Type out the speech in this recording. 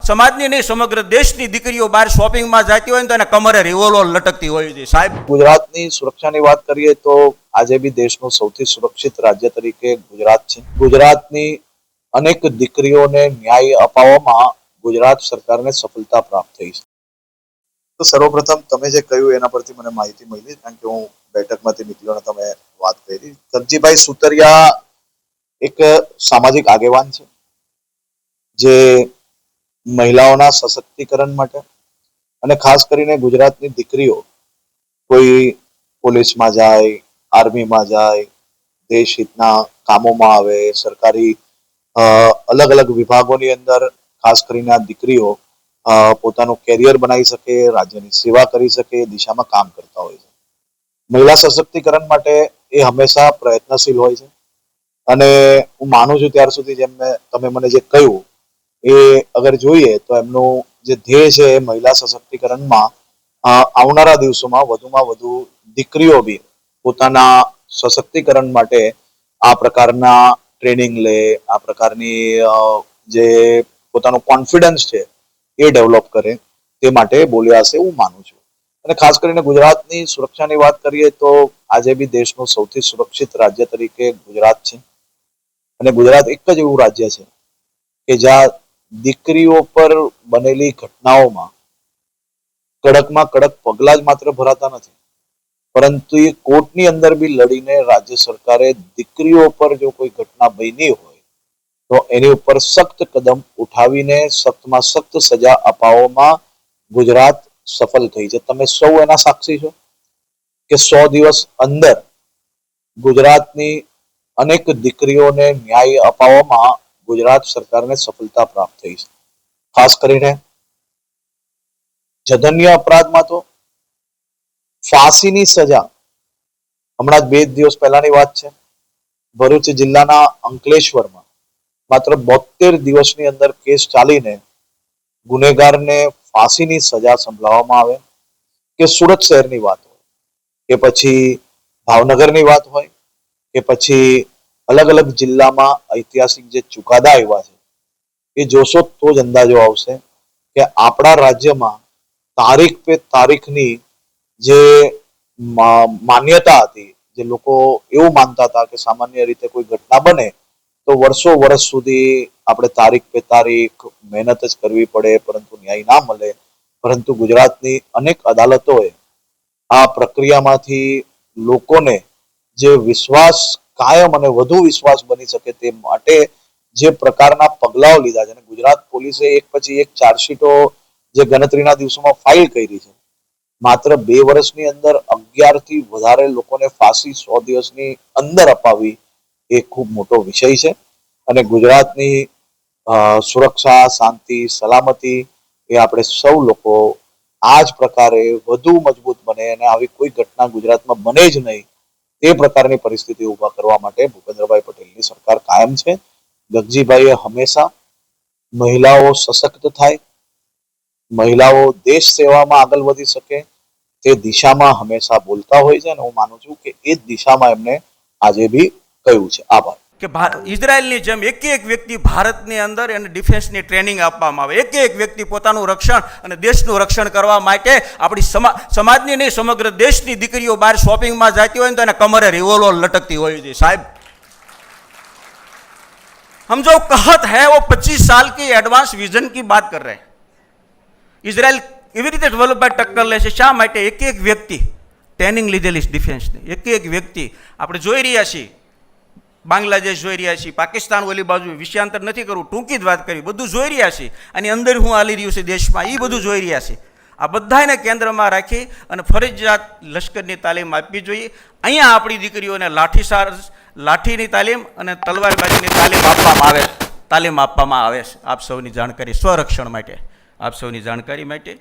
સમાજની નહીં સમગ્ર દેશની દીકરીઓ બહાર શોપિંગમાં જતી હોય ને તો એના કમરે રિવોલ્વર લટકતી હોય છે સાહેબ। ગુજરાતની સુરક્ષાની વાત કરીએ તો આજે બી દેશનું સૌથી સુરક્ષિત રાજ્ય તરીકે ગુજરાત છે। ગુજરાતની અનેક દીકરીઓને ન્યાય અપાવવામાં ગુજરાત સરકારને સફળતા પ્રાપ્ત થઈ છે। તો સર્વપ્રથમ તમે જે કહ્યું એના પરથી મને માહિતી મળી, કારણ કે હું બેઠકમાંથી નીકળ્યો તમે વાત કરી। જગજીભાઈ સુતરિયા એક સામાજિક આગેવાન છે જે મહિલાઓના સશક્તિકરણ માટે અને ખાસ કરીને ગુજરાતની દીકરીઓ કોઈ પોલીસમાં જાય, આર્મીમાં જાય, દેશ હિતના કામોમાં આવે, સરકારી અલગ અલગ વિભાગોની અંદર ખાસ કરીને આ દીકરીઓ પોતાનું કેરિયર બનાવી શકે, રાજ્યની સેવા કરી શકે એ દિશામાં કામ કરતા હોય છે। મહિલા સશક્તિકરણ માટે એ હંમેશા પ્રયત્નશીલ હોય છે અને હું માનું છું ત્યાર સુધી જેમ તમે મને જે કહ્યું એ અગર જોઈએ તો એમનું જે ધ્યેય છે એ મહિલા સશક્તિકરણમાં આવનારા દિવસોમાં વધુમાં વધુ દીકરીઓ બી પોતાના સશક્તિકરણ માટે આ પ્રકારના ટ્રેનિંગ લે, આ પ્રકારની જે પોતાનો કોન્ફિડન્સ છે એ ડેવલપ કરે તે માટે બોલ્યા હશે હું માનું છું। અને ખાસ કરીને ગુજરાતની સુરક્ષાની વાત કરીએ તો આજે બી દેશનું સૌથી સુરક્ષિત રાજ્ય તરીકે ગુજરાત છે અને ગુજરાત એક જ એવું રાજ્ય છે કે જ્યાં દીકરીઓ પર બનેલી ઘટનાઓમાં કડકમાં કડક પગલા જ માત્ર ભરાતા નથી, પરંતુ એ કોર્ટની અંદર બી લડીને રાજ્ય સરકારે દીકરીઓ પર જો કોઈ ઘટના બની હોય તો એની ઉપર સખ્ત કદમ ઉઠાવીને સખ્તમાં સખ્ત સજા અપાવવામાં ગુજરાત સફળ થઈ છે। તમે સૌ એના સાક્ષી છો કે 100 દિવસ અંદર ગુજરાતની અનેક દીકરીઓને ન્યાય અપાવવામાં ગુજરાત સરકારને સફળતા પ્રાપ્ત થઈ છે। ખાસ કરીને જઘન્ય અપરાધમાં તો ફાંસીની સજા, હમણાં જ 2 દિવસ પહેલાની વાત છે, ભરૂચ જિલ્લાના અંકલેશ્વરમાં માત્ર 72 દિવસની અંદર કેસ ચાલીને ગુનેગારને ફાંસીની સજા સંભળાવવામાં આવે। કે સુરત શહેરની વાત હોય કે પછી ભાવનગરની વાત હોય કે પછી અલગ અલગ જિલ્લામાં ઐતિહાસિક જે ચુકાદા આવ્યા છે એ જોશો તો જ અંદાજો આવશે કે આપણા રાજ્યમાં તારીખ પે તારીખની જે માન્યતા હતી, જે લોકો એવું માનતા હતા કે સામાન્ય રીતે કોઈ ઘટના બને તો વર્ષો વર્ષ સુધી આપણે તારીખ પે તારીખ મહેનત જ કરવી પડે પરંતુ ન્યાય ના મળે, પરંતુ ગુજરાતની અનેક અદાલતોએ આ પ્રક્રિયામાંથી લોકોને જે વિશ્વાસ કાયમ અને વધુ વિશ્વાસ બની શકે તે માટે જે પ્રકારના પગલાઓ લીધા છે અને ગુજરાત પોલીસે એક પછી એક ચાર્જશીટો જે ગણતરીના દિવસોમાં ફાઇલ કરી છે, માત્ર 2 વર્ષની અંદર 11 થી વધારે લોકોને ફાંસી 100 દિવસની અંદર અપાવી એ ખૂબ મોટો વિષય છે અને ગુજરાતની સુરક્ષા, શાંતિ, સલામતી એ આપણે સૌ લોકો આ જ પ્રકારે વધુ મજબૂત બને અને આવી કોઈ ઘટના ગુજરાતમાં બને જ નહીં તે પ્રકારની પરિસ્થિતિ ઊભા કરવા માટે ભૂપેન્દ્રભાઈ પટેલની સરકાર કાયમ છે। જગજીભાઈએ હંમેશા મહિલાઓ સશક્ત થાય, મહિલાઓ દેશ સેવામાં આગળ વધી શકે તે દિશામાં હંમેશા બોલતા હોય છે અને હું માનું છું કે એ જ દિશામાં એમને આજે બી કહ્યું છે। આભાર। કે ઇઝરાયલની જેમ એક વ્યક્તિ ભારતની અંદર એને ડિફેન્સની ટ્રેનિંગ આપવામાં આવે, એક વ્યક્તિ પોતાનું રક્ષણ અને દેશનું રક્ષણ કરવા માટે આપણી સમાજની નહીં સમગ્ર દેશની દીકરીઓ બહાર શોપિંગમાં જતી હોય ને તો એના કમરે રિવોલ્વર લટકતી હોય છે સાહેબ। हम जो कहत है वो 25 साल की एडवांस विजन की बात कर रहे हैं। ઇઝરાયલ એવી રીતે ડેવલપમેન્ટ ટક્કર લે છે શા માટે? એક વ્યક્તિ ટ્રેનિંગ લીધેલી ડિફેન્સની, એક વ્યક્તિ આપણે જોઈ રહ્યા છીએ, બાંગ્લાદેશ જોઈ રહ્યા છીએ, પાકિસ્તાન ઓલી બાજુ, વિષયાંતર નથી કરવું, ટૂંકી જ વાત કરી, બધું જોઈ રહ્યા છીએ અને અંદર હું હાલી રહ્યું છે દેશમાં એ બધું જોઈ રહ્યા છે। આ બધાને કેન્દ્રમાં રાખી અને ફરજિયાત લશ્કરની તાલીમ આપવી જોઈએ। અહીંયા આપણી દીકરીઓને લાઠીની તાલીમ અને તલવારબાજીની તાલીમ આપવામાં આવે છે। આપ સૌની જાણકારી, સ્વરક્ષણ માટે, આપ સૌની જાણકારી માટે